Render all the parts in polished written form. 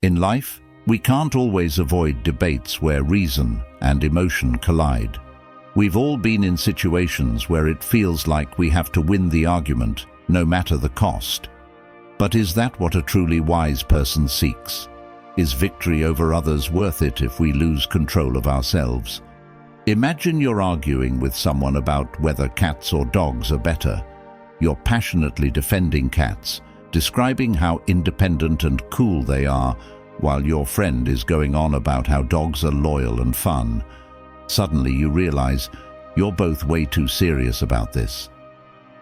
In life, we can't always avoid debates where reason and emotion collide. We've all been in situations where it feels like we have to win the argument, no matter the cost. But is that what a truly wise person seeks? Is victory over others worth it if we lose control of ourselves? Imagine you're arguing with someone about whether cats or dogs are better. You're passionately defending cats, describing how independent and cool they are, while your friend is going on about how dogs are loyal and fun. Suddenly you realize you're both way too serious about this.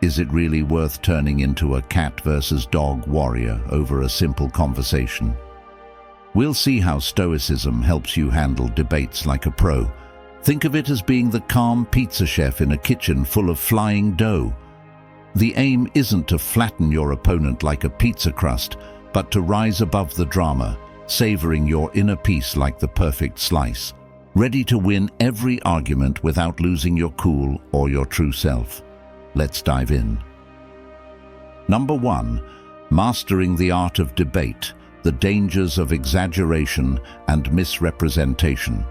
Is it really worth turning into a cat versus dog warrior over a simple conversation? We'll see how Stoicism helps you handle debates like a pro. Think of it as being the calm pizza chef in a kitchen full of flying dough. The aim isn't to flatten your opponent like a pizza crust, but to rise above the drama, savoring your inner peace like the perfect slice, ready to win every argument without losing your cool or your true self. Let's dive in. Number 1. Mastering the art of debate, the dangers of exaggeration and misrepresentation.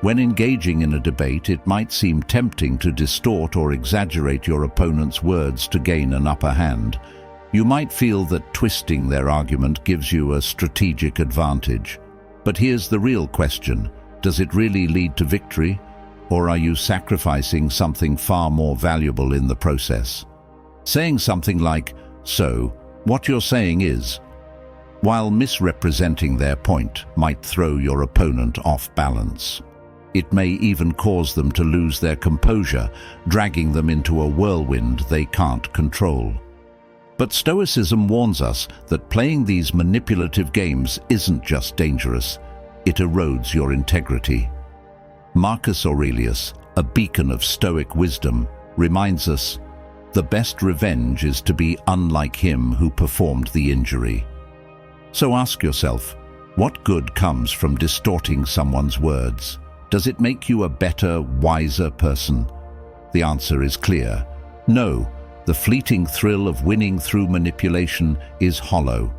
When engaging in a debate, it might seem tempting to distort or exaggerate your opponent's words to gain an upper hand. You might feel that twisting their argument gives you a strategic advantage. But here's the real question. Does it really lead to victory? Or are you sacrificing something far more valuable in the process? Saying something like, "So, what you're saying is," while misrepresenting their point, might throw your opponent off balance. It may even cause them to lose their composure, dragging them into a whirlwind they can't control. But Stoicism warns us that playing these manipulative games isn't just dangerous, it erodes your integrity. Marcus Aurelius, a beacon of Stoic wisdom, reminds us, "The best revenge is to be unlike him who performed the injury." So ask yourself, what good comes from distorting someone's words? Does it make you a better, wiser person? The answer is clear. No, the fleeting thrill of winning through manipulation is hollow.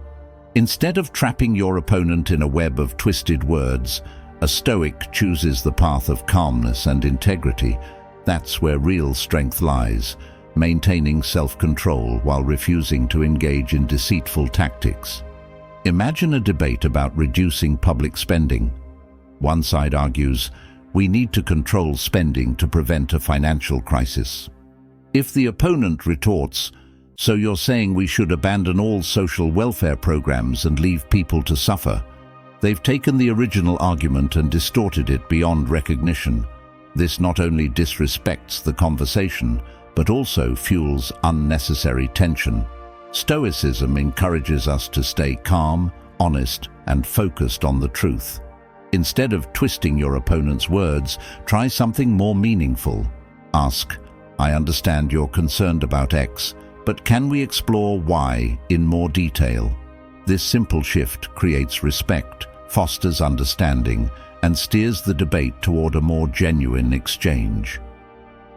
Instead of trapping your opponent in a web of twisted words, a Stoic chooses the path of calmness and integrity. That's where real strength lies, maintaining self-control while refusing to engage in deceitful tactics. Imagine a debate about reducing public spending. One side argues, "We need to control spending to prevent a financial crisis." If the opponent retorts, "So you're saying we should abandon all social welfare programs and leave people to suffer?" they've taken the original argument and distorted it beyond recognition. This not only disrespects the conversation, but also fuels unnecessary tension. Stoicism encourages us to stay calm, honest, and focused on the truth. Instead of twisting your opponent's words, try something more meaningful. Ask, "I understand you're concerned about X, but can we explore Y in more detail?" This simple shift creates respect, fosters understanding, and steers the debate toward a more genuine exchange.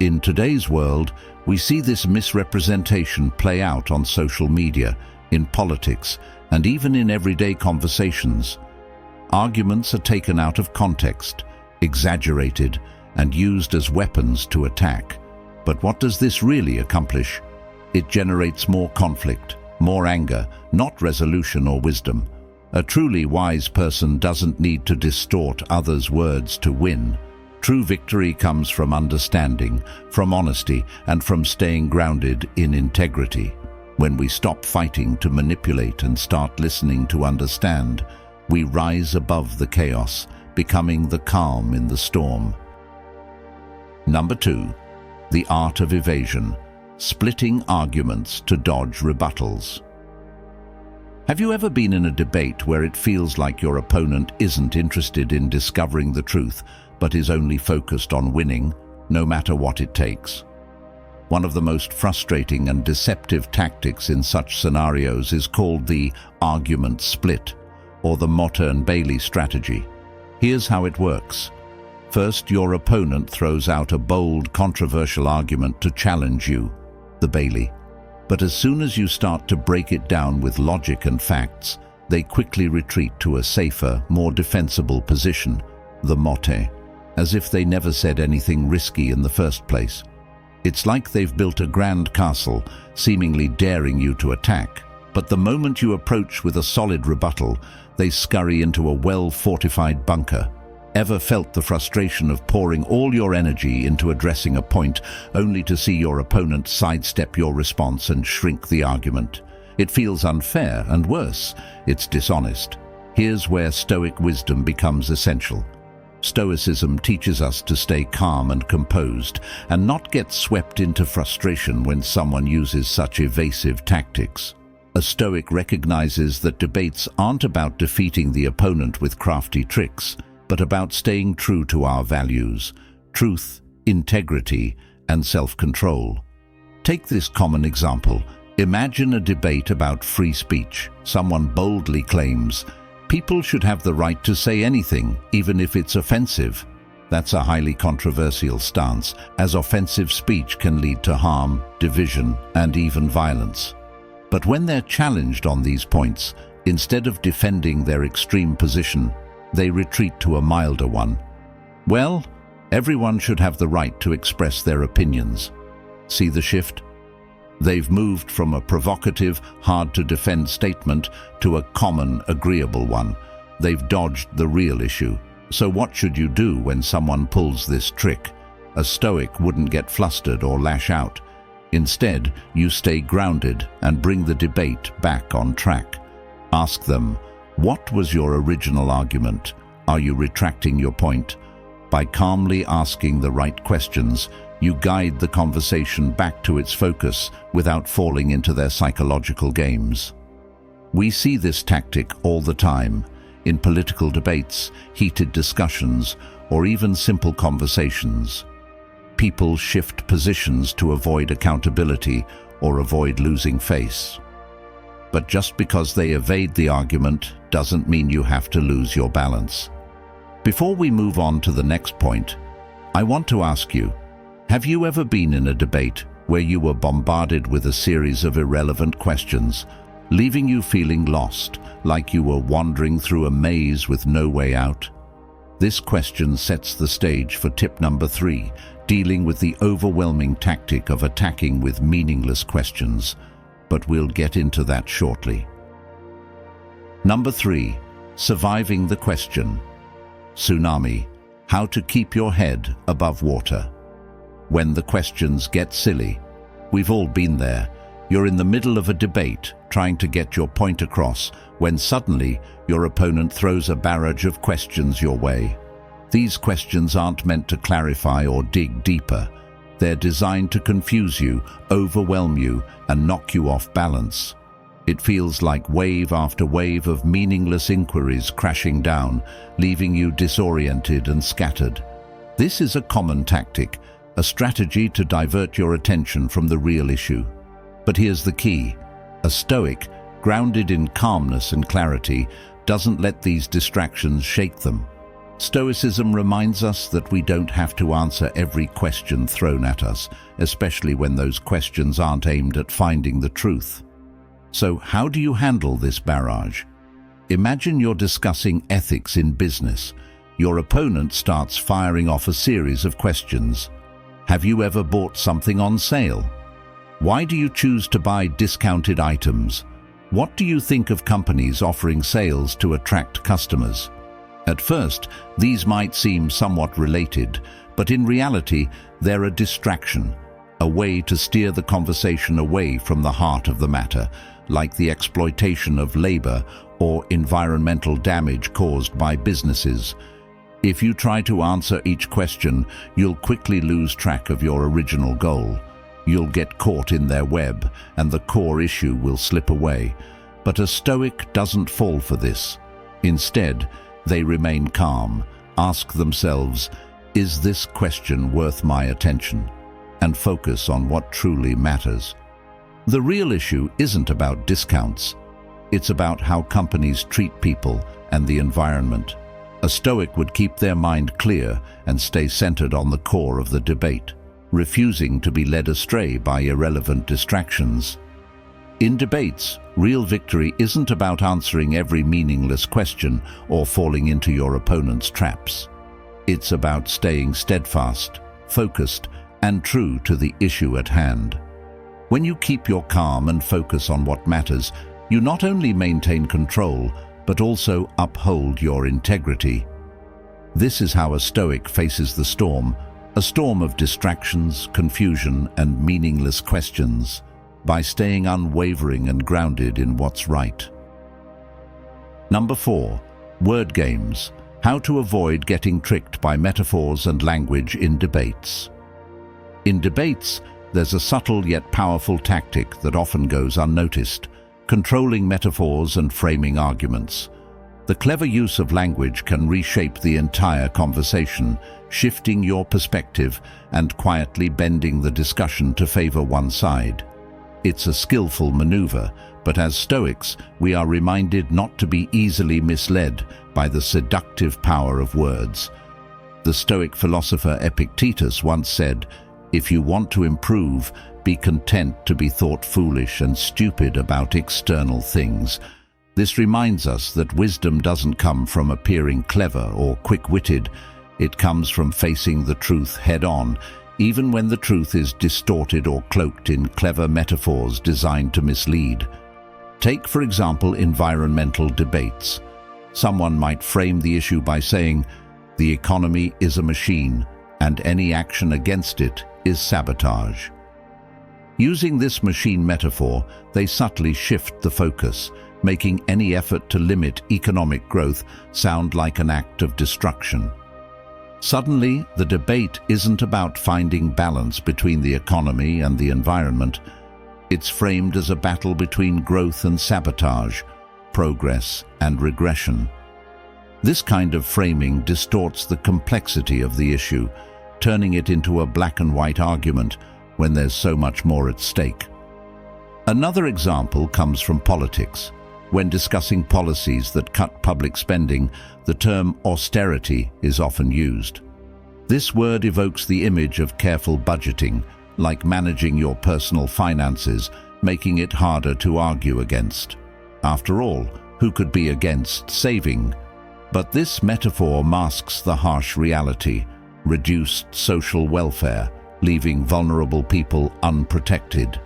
In today's world, we see this misrepresentation play out on social media, in politics, and even in everyday conversations. Arguments are taken out of context, exaggerated, and used as weapons to attack. But what does this really accomplish? It generates more conflict, more anger, not resolution or wisdom. A truly wise person doesn't need to distort others' words to win. True victory comes from understanding, from honesty, and from staying grounded in integrity. When we stop fighting to manipulate and start listening to understand, we rise above the chaos, becoming the calm in the storm. Number 2. The art of evasion, splitting arguments to dodge rebuttals. Have you ever been in a debate where it feels like your opponent isn't interested in discovering the truth, but is only focused on winning, no matter what it takes? One of the most frustrating and deceptive tactics in such scenarios is called the argument split, or the Motte-and-Bailey strategy. Here's how it works. First, your opponent throws out a bold, controversial argument to challenge you, the Bailey. But as soon as you start to break it down with logic and facts, They quickly retreat to a safer, more defensible position, the motte, as if they never said anything risky in the first place. It's like they've built a grand castle, seemingly daring you to attack. But the moment you approach with a solid rebuttal, they scurry into a well-fortified bunker. Ever felt the frustration of pouring all your energy into addressing a point, only to see your opponent sidestep your response and shrink the argument? It feels unfair, and worse, it's dishonest. Here's where Stoic wisdom becomes essential. Stoicism teaches us to stay calm and composed, and not get swept into frustration when someone uses such evasive tactics. A Stoic recognizes that debates aren't about defeating the opponent with crafty tricks, but about staying true to our values: truth, integrity, and self-control. Take this common example. Imagine a debate about free speech. Someone boldly claims, "People should have the right to say anything, even if it's offensive." That's a highly controversial stance, as offensive speech can lead to harm, division, and even violence. But when they're challenged on these points, instead of defending their extreme position, they retreat to a milder one. Well, everyone should have the right to express their opinions. See the shift? They've moved from a provocative, hard-to-defend statement to a common, agreeable one. They've dodged the real issue. So what should you do when someone pulls this trick? A Stoic wouldn't get flustered or lash out. Instead, you stay grounded and bring the debate back on track. Ask them, what was your original argument? Are you retracting your point? By calmly asking the right questions, you guide the conversation back to its focus without falling into their psychological games. We see this tactic all the time, in political debates, heated discussions, or even simple conversations. People shift positions to avoid accountability or avoid losing face. But just because they evade the argument doesn't mean you have to lose your balance. Before we move on to the next point, I want to ask you, have you ever been in a debate where you were bombarded with a series of irrelevant questions, leaving you feeling lost, like you were wandering through a maze with no way out? This question sets the stage for tip number 3, dealing with the overwhelming tactic of attacking with meaningless questions. But we'll get into that shortly. Number 3, surviving the question. Tsunami, how to keep your head above water. When the questions get silly, we've all been there. You're in the middle of a debate, trying to get your point across, when suddenly your opponent throws a barrage of questions your way. These questions aren't meant to clarify or dig deeper. They're designed to confuse you, overwhelm you, and knock you off balance. It feels like wave after wave of meaningless inquiries crashing down, leaving you disoriented and scattered. This is a common tactic, a strategy to divert your attention from the real issue. But here's the key. A Stoic, grounded in calmness and clarity, doesn't let these distractions shake them. Stoicism reminds us that we don't have to answer every question thrown at us, especially when those questions aren't aimed at finding the truth. So how do you handle this barrage? Imagine you're discussing ethics in business. Your opponent starts firing off a series of questions. Have you ever bought something on sale? Why do you choose to buy discounted items? What do you think of companies offering sales to attract customers? At first, these might seem somewhat related, but in reality, they're a distraction, a way to steer the conversation away from the heart of the matter, like the exploitation of labor or environmental damage caused by businesses. If you try to answer each question, you'll quickly lose track of your original goal. You'll get caught in their web, and the core issue will slip away. But a Stoic doesn't fall for this. Instead, they remain calm, ask themselves, is this question worth my attention? And focus on what truly matters. The real issue isn't about discounts. It's about how companies treat people and the environment. A Stoic would keep their mind clear and stay centered on the core of the debate, refusing to be led astray by irrelevant distractions. In debates, real victory isn't about answering every meaningless question or falling into your opponent's traps. It's about staying steadfast, focused, and true to the issue at hand. When you keep your calm and focus on what matters, you not only maintain control, but also uphold your integrity. This is how a Stoic faces the storm, a storm of distractions, confusion, and meaningless questions, by staying unwavering and grounded in what's right. Number 4. Word games. How to avoid getting tricked by metaphors and language in debates. In debates, there's a subtle yet powerful tactic that often goes unnoticed: controlling metaphors and framing arguments. The clever use of language can reshape the entire conversation, shifting your perspective and quietly bending the discussion to favor one side. It's a skillful maneuver, but as Stoics, we are reminded not to be easily misled by the seductive power of words. The Stoic philosopher Epictetus once said, "If you want to improve, be content to be thought foolish and stupid about external things." This reminds us that wisdom doesn't come from appearing clever or quick-witted. It comes from facing the truth head-on, even when the truth is distorted or cloaked in clever metaphors designed to mislead. Take, for example, environmental debates. Someone might frame the issue by saying, "The economy is a machine, and any action against it is sabotage." Using this machine metaphor, they subtly shift the focus, making any effort to limit economic growth sound like an act of destruction. Suddenly, the debate isn't about finding balance between the economy and the environment. It's framed as a battle between growth and sabotage, progress and regression. This kind of framing distorts the complexity of the issue, turning it into a black and white argument when there's so much more at stake. Another example comes from politics. When discussing policies that cut public spending, the term austerity is often used. This word evokes the image of careful budgeting, like managing your personal finances, making it harder to argue against. After all, who could be against saving? But this metaphor masks the harsh reality: reduced social welfare, leaving vulnerable people unprotected.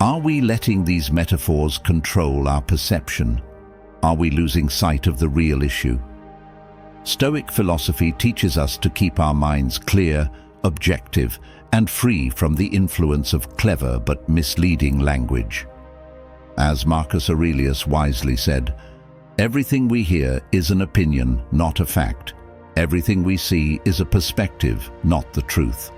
Are we letting these metaphors control our perception? Are we losing sight of the real issue? Stoic philosophy teaches us to keep our minds clear, objective, and free from the influence of clever but misleading language. As Marcus Aurelius wisely said, "Everything we hear is an opinion, not a fact. Everything we see is a perspective, not the truth."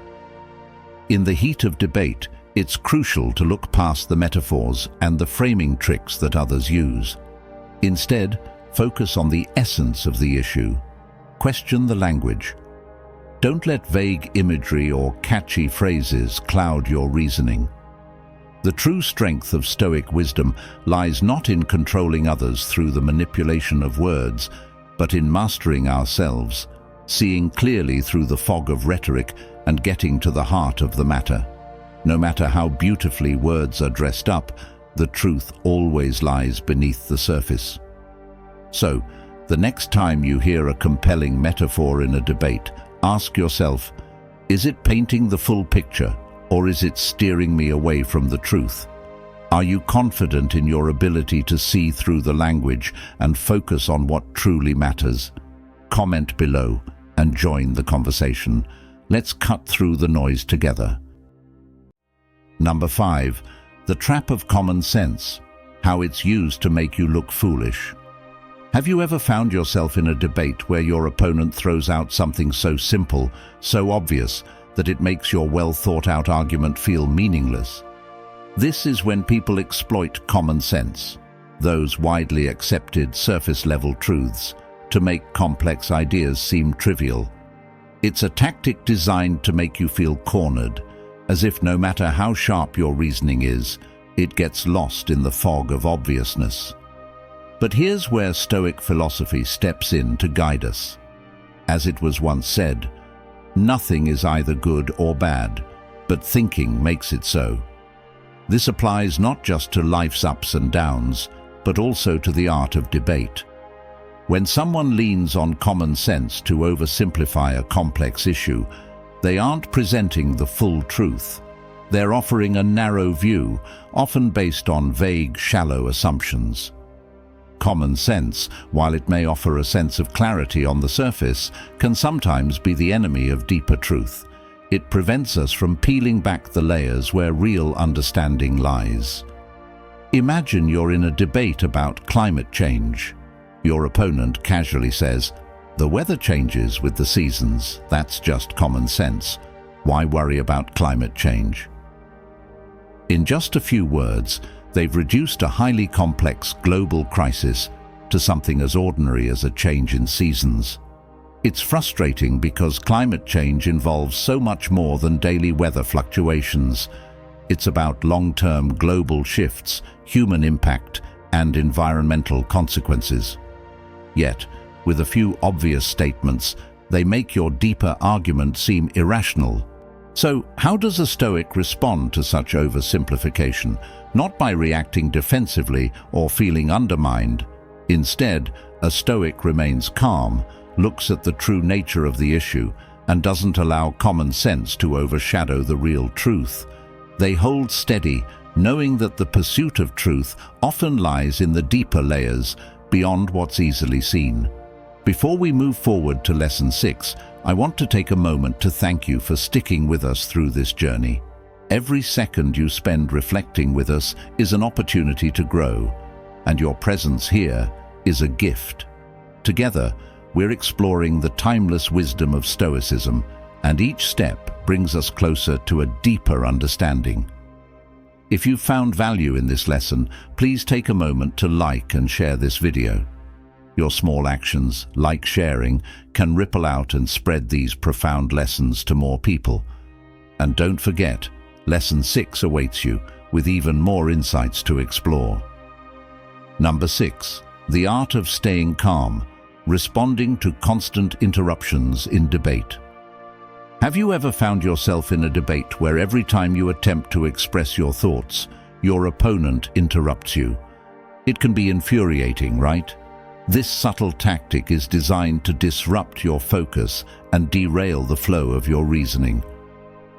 In the heat of debate, it's crucial to look past the metaphors and the framing tricks that others use. Instead, focus on the essence of the issue. Question the language. Don't let vague imagery or catchy phrases cloud your reasoning. The true strength of Stoic wisdom lies not in controlling others through the manipulation of words, but in mastering ourselves, seeing clearly through the fog of rhetoric and getting to the heart of the matter. No matter how beautifully words are dressed up, the truth always lies beneath the surface. So, the next time you hear a compelling metaphor in a debate, ask yourself, is it painting the full picture, or is it steering me away from the truth? Are you confident in your ability to see through the language and focus on what truly matters? Comment below and join the conversation. Let's cut through the noise together. Number 5. The trap of common sense. How it's used to make you look foolish. Have you ever found yourself in a debate where your opponent throws out something so simple, so obvious, that it makes your well-thought-out argument feel meaningless? This is when people exploit common sense, those widely accepted surface-level truths, to make complex ideas seem trivial. It's a tactic designed to make you feel cornered, as if no matter how sharp your reasoning is, it gets lost in the fog of obviousness. But here's where Stoic philosophy steps in to guide us. As it was once said, nothing is either good or bad, but thinking makes it so. This applies not just to life's ups and downs, but also to the art of debate. When someone leans on common sense to oversimplify a complex issue, they aren't presenting the full truth. They're offering a narrow view, often based on vague, shallow assumptions. Common sense, while it may offer a sense of clarity on the surface, can sometimes be the enemy of deeper truth. It prevents us from peeling back the layers where real understanding lies. Imagine you're in a debate about climate change. Your opponent casually says, "The weather changes with the seasons. That's just common sense. Why worry about climate change?" In just a few words, they've reduced a highly complex global crisis to something as ordinary as a change in seasons. It's frustrating because climate change involves so much more than daily weather fluctuations. It's about long-term global shifts, human impact, and environmental consequences. Yet, with a few obvious statements, they make your deeper argument seem irrational. So, how does a Stoic respond to such oversimplification? Not by reacting defensively or feeling undermined. Instead, a Stoic remains calm, looks at the true nature of the issue, and doesn't allow common sense to overshadow the real truth. They hold steady, knowing that the pursuit of truth often lies in the deeper layers, beyond what's easily seen. Before we move forward to Lesson 6, I want to take a moment to thank you for sticking with us through this journey. Every second you spend reflecting with us is an opportunity to grow, and your presence here is a gift. Together, we're exploring the timeless wisdom of Stoicism, and each step brings us closer to a deeper understanding. If you found value in this lesson, please take a moment to like and share this video. Your small actions, like sharing, can ripple out and spread these profound lessons to more people. And don't forget, Lesson 6 awaits you, with even more insights to explore. Number 6. The art of staying calm, responding to constant interruptions in debate. Have you ever found yourself in a debate where every time you attempt to express your thoughts, your opponent interrupts you? It can be infuriating, right? This subtle tactic is designed to disrupt your focus and derail the flow of your reasoning.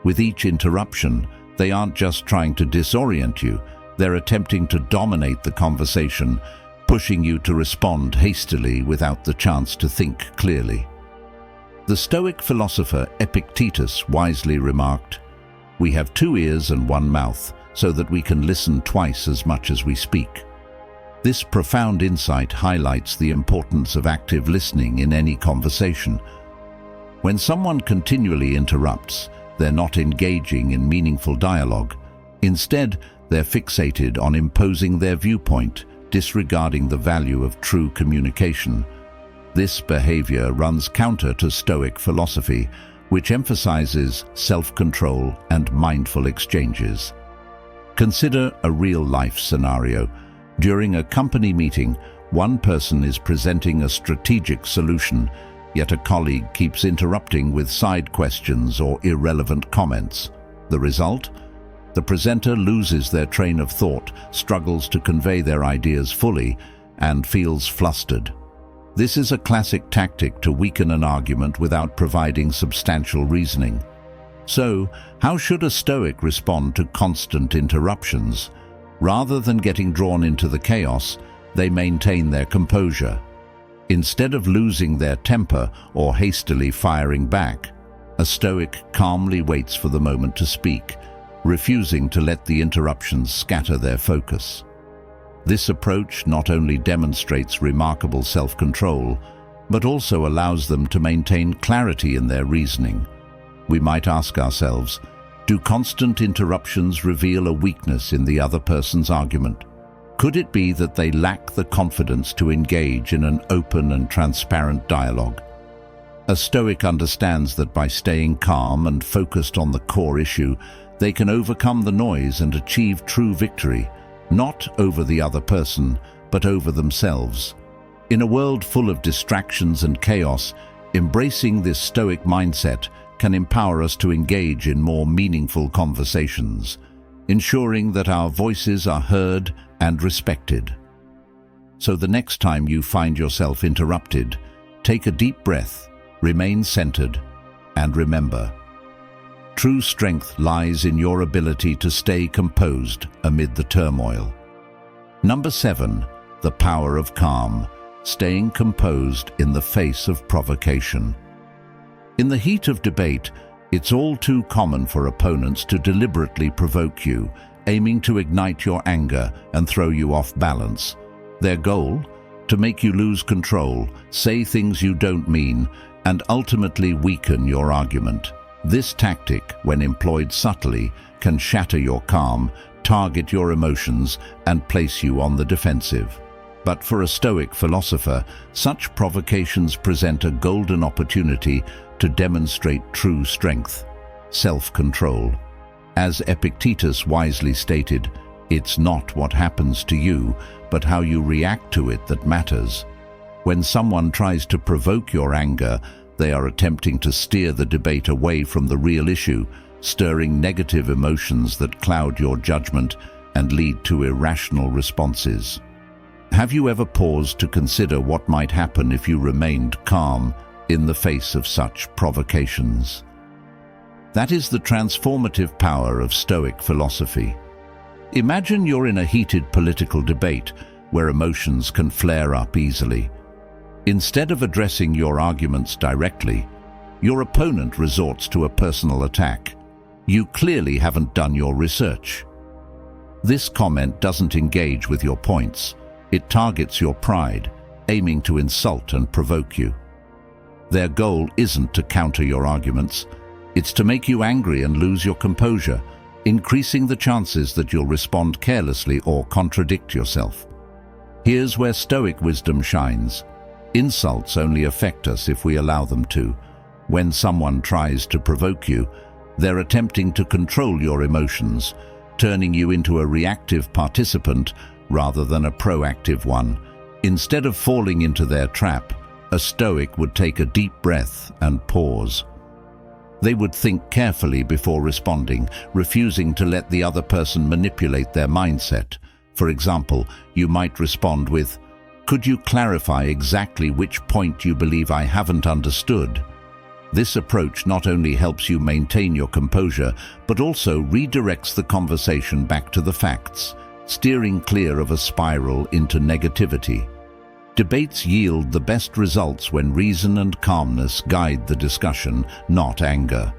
With each interruption, they aren't just trying to disorient you, they're attempting to dominate the conversation, pushing you to respond hastily without the chance to think clearly. The Stoic philosopher Epictetus wisely remarked, "We have 2 ears and 1 mouth, so that we can listen twice as much as we speak." This profound insight highlights the importance of active listening in any conversation. When someone continually interrupts, they're not engaging in meaningful dialogue. Instead, they're fixated on imposing their viewpoint, disregarding the value of true communication. This behavior runs counter to Stoic philosophy, which emphasizes self-control and mindful exchanges. Consider a real-life scenario. During a company meeting, one person is presenting a strategic solution, yet a colleague keeps interrupting with side questions or irrelevant comments. The result? The presenter loses their train of thought, struggles to convey their ideas fully, and feels flustered. This is a classic tactic to weaken an argument without providing substantial reasoning. So, how should a Stoic respond to constant interruptions? Rather than getting drawn into the chaos, they maintain their composure. Instead of losing their temper or hastily firing back, a Stoic calmly waits for the moment to speak, refusing to let the interruptions scatter their focus. This approach not only demonstrates remarkable self-control, but also allows them to maintain clarity in their reasoning. We might ask ourselves, do constant interruptions reveal a weakness in the other person's argument? Could it be that they lack the confidence to engage in an open and transparent dialogue? A Stoic understands that by staying calm and focused on the core issue, they can overcome the noise and achieve true victory, not over the other person, but over themselves. In a world full of distractions and chaos, embracing this Stoic mindset can empower us to engage in more meaningful conversations. ensuring that our voices are heard and respected. So the next time you find yourself interrupted, take a deep breath, remain centered, and remember, true strength lies in your ability to stay composed amid the turmoil. Number 7, the power of calm, staying composed in the face of provocation. In the heat of debate, it's all too common for opponents to deliberately provoke you, aiming to ignite your anger and throw you off balance. Their goal? To make you lose control, say things you don't mean, and ultimately weaken your argument. This tactic, when employed subtly, can shatter your calm, target your emotions, and place you on the defensive. But for a Stoic philosopher, such provocations present a golden opportunity to demonstrate true strength, self-control. As Epictetus wisely stated, it's not what happens to you, but how you react to it that matters. When someone tries to provoke your anger, they are attempting to steer the debate away from the real issue, stirring negative emotions that cloud your judgment and lead to irrational responses. Have you ever paused to consider what might happen if you remained calm in the face of such provocations? That is the transformative power of Stoic philosophy. Imagine you're in a heated political debate where emotions can flare up easily. Instead of addressing your arguments directly, your opponent resorts to a personal attack. You clearly haven't done your research. This comment doesn't engage with your points. It targets your pride, aiming to insult and provoke you. Their goal isn't to counter your arguments. It's to make you angry and lose your composure, increasing the chances that you'll respond carelessly or contradict yourself. Here's where Stoic wisdom shines. Insults only affect us if we allow them to. When someone tries to provoke you, they're attempting to control your emotions, turning you into a reactive participant rather than a proactive one. Instead of falling into their trap, a Stoic would take a deep breath and pause. They would think carefully before responding, refusing to let the other person manipulate their mindset. For example, you might respond with, "Could you clarify exactly which point you believe I haven't understood?" This approach not only helps you maintain your composure, but also redirects the conversation back to the facts, steering clear of a spiral into negativity. Debates yield the best results when reason and calmness guide the discussion, not anger.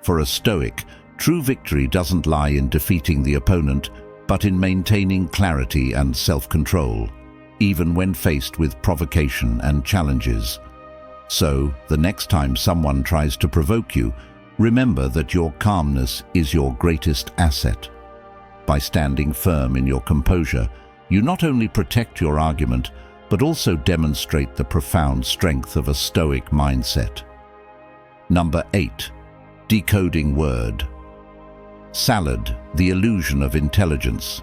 For a Stoic, true victory doesn't lie in defeating the opponent, but in maintaining clarity and self-control, even when faced with provocation and challenges. So, the next time someone tries to provoke you, remember that your calmness is your greatest asset. By standing firm in your composure, you not only protect your argument, but also demonstrate the profound strength of a Stoic mindset. Number 8. Decoding word. Salad, the illusion of intelligence.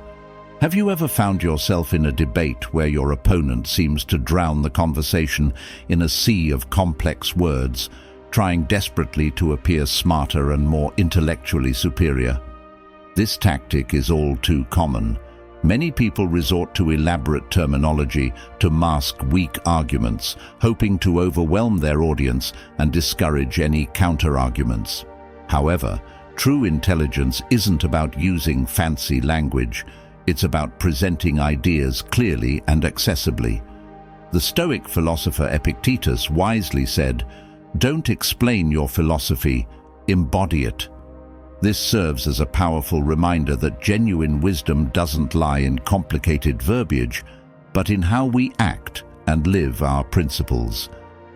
Have you ever found yourself in a debate where your opponent seems to drown the conversation in a sea of complex words, trying desperately to appear smarter and more intellectually superior? This tactic is all too common. Many people resort to elaborate terminology to mask weak arguments, hoping to overwhelm their audience and discourage any counter-arguments. However, true intelligence isn't about using fancy language. It's about presenting ideas clearly and accessibly. The Stoic philosopher Epictetus wisely said, "Don't explain your philosophy, embody it." This serves as a powerful reminder that genuine wisdom doesn't lie in complicated verbiage, but in how we act and live our principles.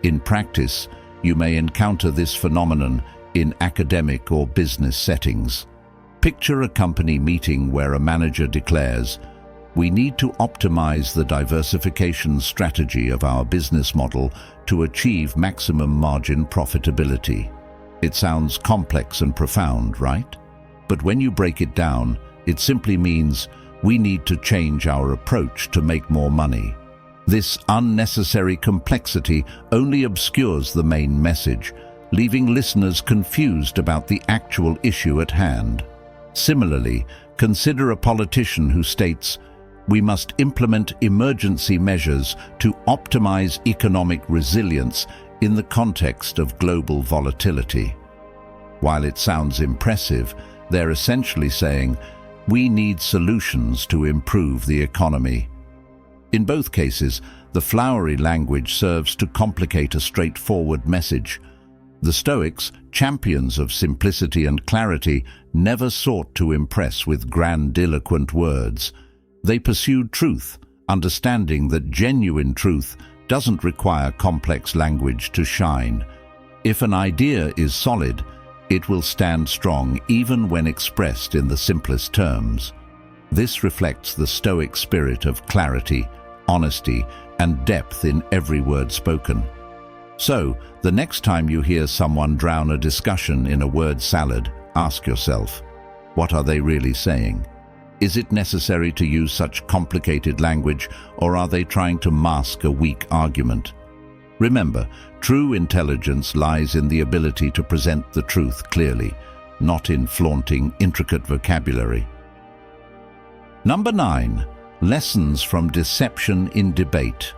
In practice, you may encounter this phenomenon in academic or business settings. Picture a company meeting where a manager declares, "We need to optimize the diversification strategy of our business model to achieve maximum margin profitability." It sounds complex and profound, right? But when you break it down, it simply means we need to change our approach to make more money. This unnecessary complexity only obscures the main message, leaving listeners confused about the actual issue at hand. Similarly, consider a politician who states, "We must implement emergency measures to optimize economic resilience in the context of global volatility." While it sounds impressive, they're essentially saying, "We need solutions to improve the economy." In both cases, the flowery language serves to complicate a straightforward message. The Stoics, champions of simplicity and clarity, never sought to impress with grandiloquent words. They pursued truth, understanding that genuine truth doesn't require complex language to shine. If an idea is solid, it will stand strong even when expressed in the simplest terms. This reflects the Stoic spirit of clarity, honesty, and depth in every word spoken. So, the next time you hear someone drown a discussion in a word salad, ask yourself, what are they really saying? Is it necessary to use such complicated language, or are they trying to mask a weak argument? Remember, true intelligence lies in the ability to present the truth clearly, not in flaunting intricate vocabulary. Number 9. Lessons from deception in debate.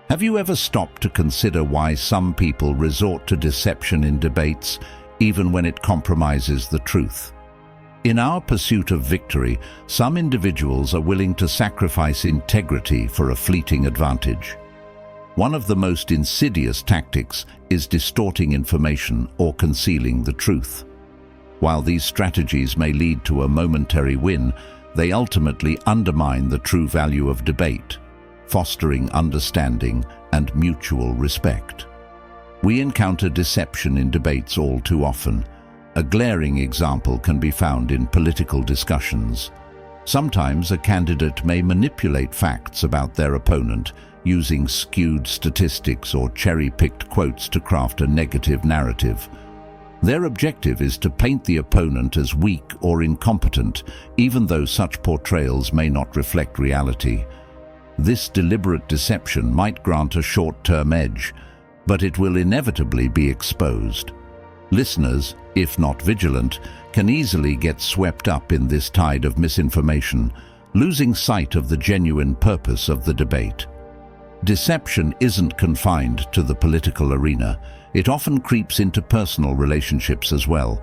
Have you ever stopped to consider why some people resort to deception in debates, even when it compromises the truth? In our pursuit of victory, some individuals are willing to sacrifice integrity for a fleeting advantage. One of the most insidious tactics is distorting information or concealing the truth. While these strategies may lead to a momentary win, they ultimately undermine the true value of debate, fostering understanding and mutual respect. We encounter deception in debates all too often. A glaring example can be found in political discussions. Sometimes a candidate may manipulate facts about their opponent, using skewed statistics or cherry-picked quotes to craft a negative narrative. Their objective is to paint the opponent as weak or incompetent, even though such portrayals may not reflect reality. This deliberate deception might grant a short-term edge, but it will inevitably be exposed. Listeners, if not vigilant, can easily get swept up in this tide of misinformation, losing sight of the genuine purpose of the debate. Deception isn't confined to the political arena. It often creeps into personal relationships as well.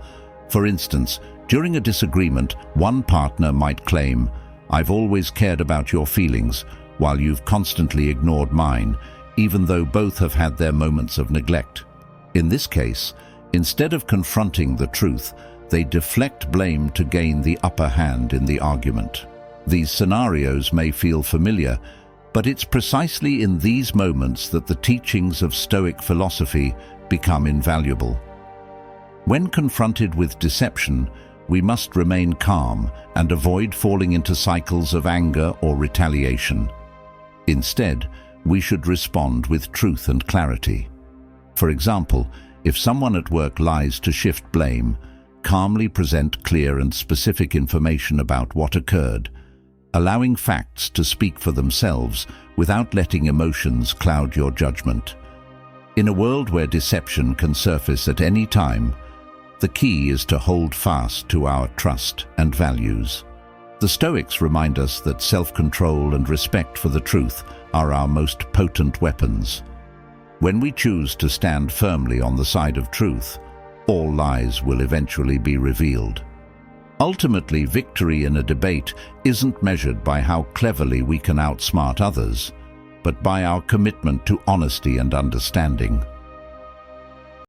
For instance, during a disagreement, one partner might claim, "I've always cared about your feelings, while you've constantly ignored mine," even though both have had their moments of neglect. In this case, instead of confronting the truth, they deflect blame to gain the upper hand in the argument. These scenarios may feel familiar, but it's precisely in these moments that the teachings of Stoic philosophy become invaluable. When confronted with deception, we must remain calm and avoid falling into cycles of anger or retaliation. Instead, we should respond with truth and clarity. For example, if someone at work lies to shift blame, calmly present clear and specific information about what occurred, allowing facts to speak for themselves without letting emotions cloud your judgment. In a world where deception can surface at any time, the key is to hold fast to our trust and values. The Stoics remind us that self-control and respect for the truth are our most potent weapons. When we choose to stand firmly on the side of truth, all lies will eventually be revealed. Ultimately, victory in a debate isn't measured by how cleverly we can outsmart others, but by our commitment to honesty and understanding.